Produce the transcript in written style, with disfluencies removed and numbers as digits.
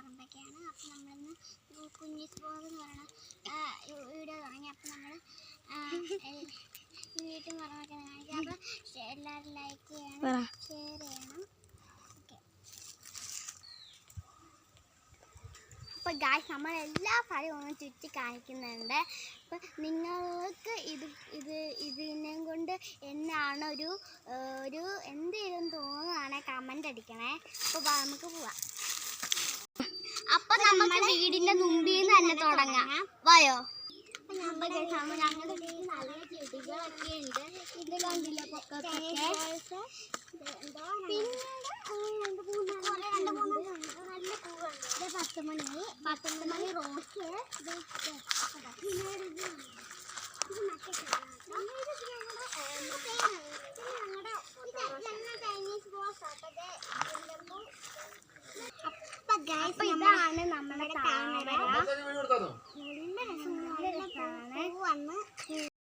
പറമ്പൊക്കെയാണ്. അപ്പം നമ്മളിന്ന് കുഞ്ഞിസ് ബ്ലോഗ് എന്ന് പറയുന്ന വീഡിയോ തുടങ്ങി. അപ്പം നമ്മൾ വീട്ടും പറമ്പൊക്കെ കാണിക്കാം. അപ്പം എല്ലാവരും ലൈക്ക് ചെയ്യണം, ഷെയർ ചെയ്യണം. ഓക്കെ. അപ്പോൾ ഗായ്സ് നമ്മൾ എല്ലാ സ്ഥലവും ഒന്ന് ചുറ്റി കാണിക്കുന്നുണ്ട്. അപ്പം നിങ്ങൾക്ക് ഇതിനെ കൊണ്ട് എന്നാണ് ഒരു എന്തെങ്കിലും തോന്നുകയാണെങ്കിൽ കമൻ്റ് അടിക്കണേ. അപ്പോൾ നമുക്ക് പോവാം. അപ്പം നമുക്ക് വീടിൻ്റെ മുമ്പിൽ നിന്ന് തന്നെ തുടങ്ങാം. വായോ. ഞങ്ങളുടെ വീട്ടിൽ നല്ല ചെടികളൊക്കെ ഉണ്ട്. ഇത് കണ്ടില്ല പൊക്കത്തൊക്കെ. പിന്നെ രണ്ട് മൂന്ന് നല്ല പൂവുണ്ട്. ഇത് 10 മണി റോസ്. അപ്പൊ ഇതാണ് നമ്മുടെ താമര.